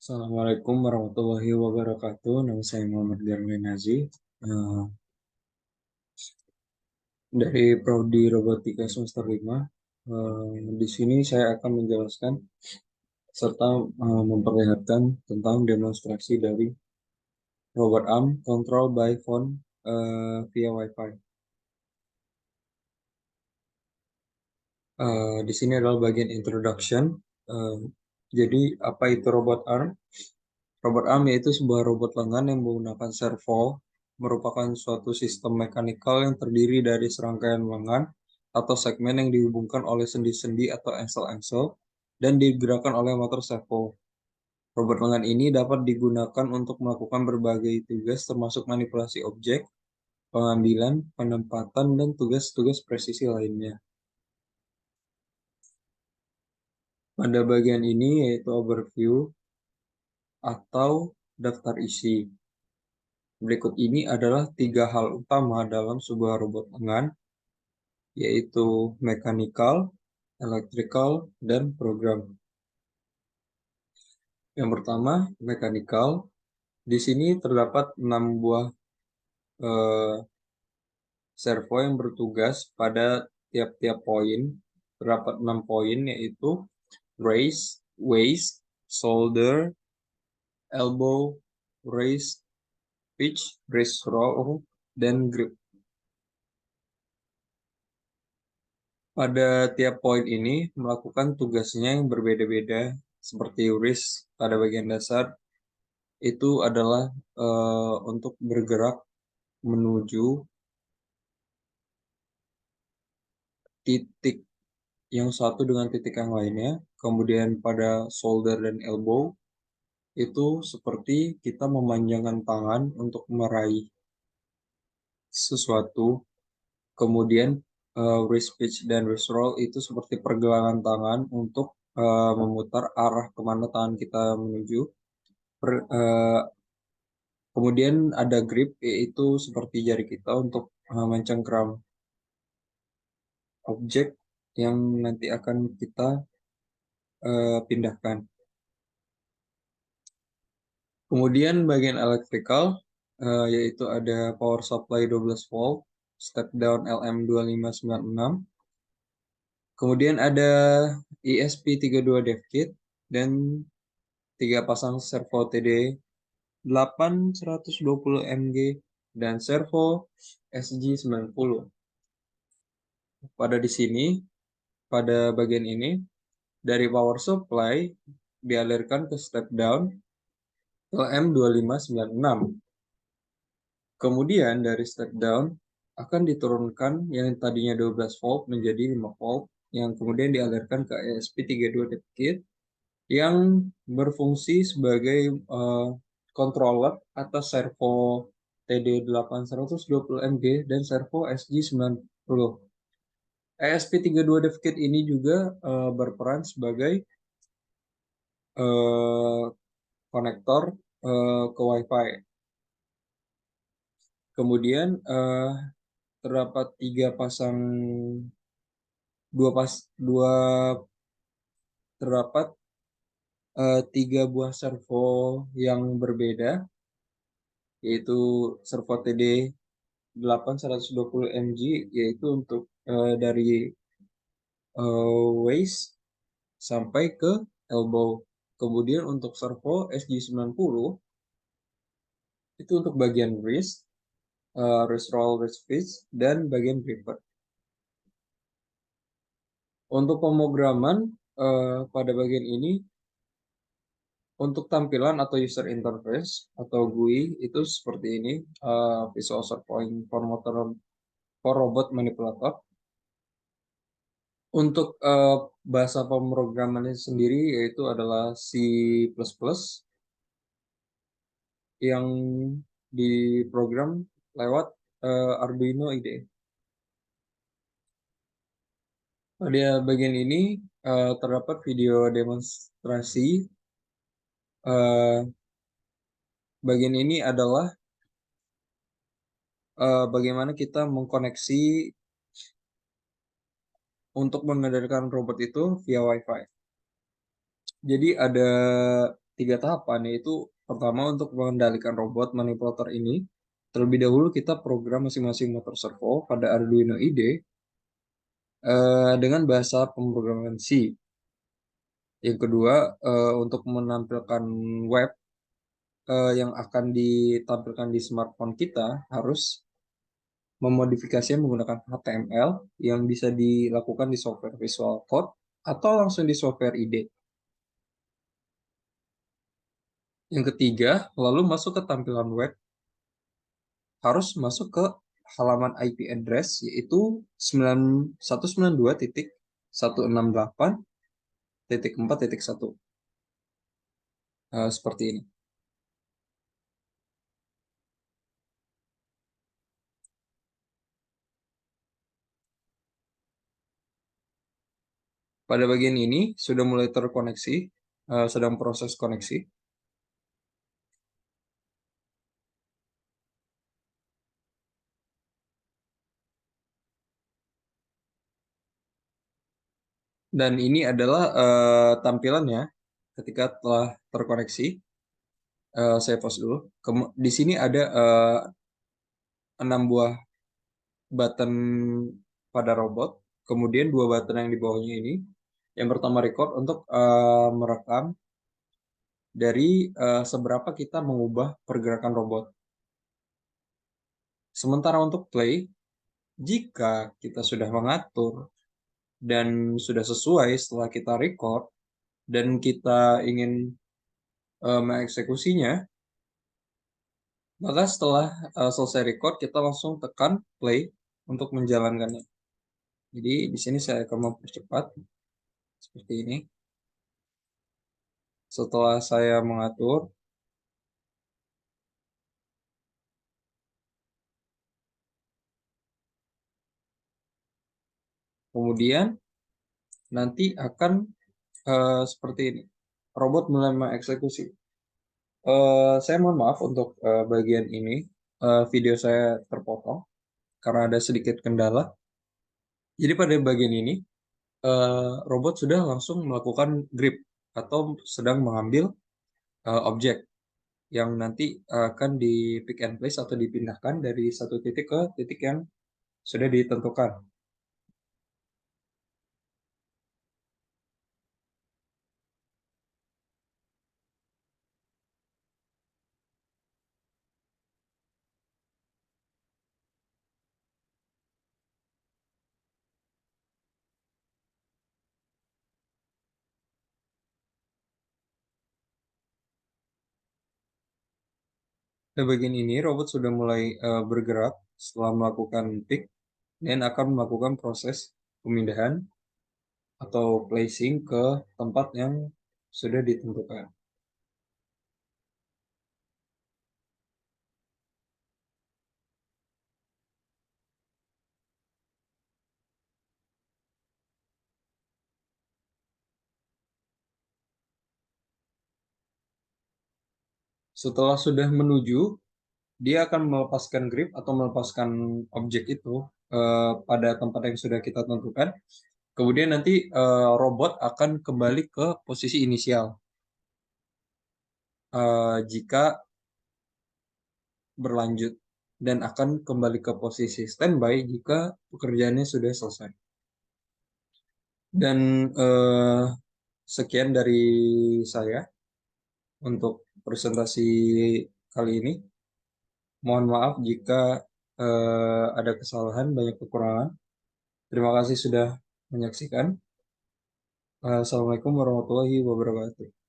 Assalamualaikum warahmatullahi wabarakatuh. Nama saya Muhammad Darmin Nazi, eh, dari Prodi Robotika semester 5. Di sini saya akan menjelaskan serta memperlihatkan tentang demonstrasi dari robot arm control by phone via Wi-Fi. Di sini adalah bagian introduction. Eh, jadi apa itu robot arm? Robot arm yaitu sebuah robot lengan yang menggunakan servo, merupakan suatu sistem mekanikal yang terdiri dari serangkaian lengan atau segmen yang dihubungkan oleh sendi-sendi atau engsel-engsel dan digerakkan oleh motor servo. Robot lengan ini dapat digunakan untuk melakukan berbagai tugas termasuk manipulasi objek, pengambilan, penempatan, dan tugas-tugas presisi lainnya. Pada bagian ini yaitu overview atau daftar isi. Berikut ini adalah 3 hal utama dalam sebuah robot lengan, yaitu mechanical, electrical, dan program. Yang pertama, mechanical. Di sini terdapat 6 buah eh, servo yang bertugas pada tiap-tiap poin. Terdapat 6 poin, yaitu raise, waist, shoulder, elbow, raise, pitch, raise roll, dan grip. Pada tiap poin ini melakukan tugasnya yang berbeda-beda, seperti wrist pada bagian dasar itu adalah untuk bergerak menuju titik yang satu dengan titik yang lainnya. Kemudian pada shoulder dan elbow itu seperti kita memanjangkan tangan untuk meraih sesuatu. Kemudian wrist pitch dan wrist roll itu seperti pergelangan tangan untuk memutar arah kemana tangan kita menuju. Kemudian ada grip, yaitu seperti jari kita untuk mencengkram objek yang nanti akan kita pindahkan. Kemudian bagian elektrikal, yaitu ada power supply 12 volt, step down LM2596. Kemudian ada ESP32 dev kit dan 3 pasang servo TD 8120 mg dan servo SG90. Pada bagian ini, dari power supply dialirkan ke step down LM2596. Kemudian dari step down akan diturunkan yang tadinya 12 volt menjadi 5 volt yang kemudian dialirkan ke ESP32 dev kit yang berfungsi sebagai controller atas servo TD8120 mg dan servo SG90. ESP32 dev kit ini juga berperan sebagai konektor ke Wi-Fi. Kemudian terdapat dua terdapat 3 buah servo yang berbeda, yaitu servo TD 8120 mg, yaitu untuk dari waist sampai ke elbow. Kemudian untuk servo SG90 itu untuk bagian wrist, wrist roll, wrist pitch, dan bagian gripper. Untuk pemrograman pada bagian ini, untuk tampilan atau user interface atau GUI itu seperti ini, Visual Shortcode for Robot Manipulator. Untuk bahasa pemrogramannya sendiri yaitu adalah C++ yang diprogram lewat Arduino IDE. Pada bagian ini terdapat video demonstrasi. Bagian ini adalah bagaimana kita mengkoneksi untuk mengendalikan robot itu via Wi-Fi. Jadi ada 3 tahapan, yaitu pertama untuk mengendalikan robot manipulator ini, terlebih dahulu kita program masing-masing motor servo pada Arduino IDE dengan bahasa pemrograman C. Yang kedua, untuk menampilkan web yang akan ditampilkan di smartphone kita harus memodifikasinya menggunakan HTML yang bisa dilakukan di software Visual Code atau langsung di software IDE. Yang ketiga, lalu masuk ke tampilan web, harus masuk ke halaman IP address yaitu 192.168.4.1. Seperti ini. Pada bagian ini sudah mulai terkoneksi, sedang proses koneksi. Dan ini adalah tampilannya ketika telah terkoneksi. Saya pause dulu. Di sini ada 6 buah button pada robot, kemudian 2 button yang di bawahnya ini. Yang pertama record untuk merekam dari seberapa kita mengubah pergerakan robot. Sementara untuk play, jika kita sudah mengatur dan sudah sesuai setelah kita record dan kita ingin mengeksekusinya, maka setelah selesai record kita langsung tekan play untuk menjalankannya. Jadi di sini saya akan mempercepat seperti ini. Setelah saya mengatur, kemudian nanti akan seperti ini. Robot mulai mengeksekusi. Saya mohon maaf untuk bagian ini. Video saya terpotong karena ada sedikit kendala. Jadi pada bagian ini, robot sudah langsung melakukan grip atau sedang mengambil objek yang nanti akan di pick and place atau dipindahkan dari satu titik ke titik yang sudah ditentukan. Di bagian ini, robot sudah mulai bergerak setelah melakukan pick dan akan melakukan proses pemindahan atau placing ke tempat yang sudah ditentukan. Setelah sudah menuju, dia akan melepaskan grip atau melepaskan objek itu pada tempat yang sudah kita tentukan. Kemudian nanti robot akan kembali ke posisi inisial jika berlanjut dan akan kembali ke posisi standby jika pekerjaannya sudah selesai. Dan sekian dari saya untuk presentasi kali ini. Mohon maaf jika ada kesalahan, banyak kekurangan. Terima kasih sudah menyaksikan. Assalamualaikum warahmatullahi wabarakatuh.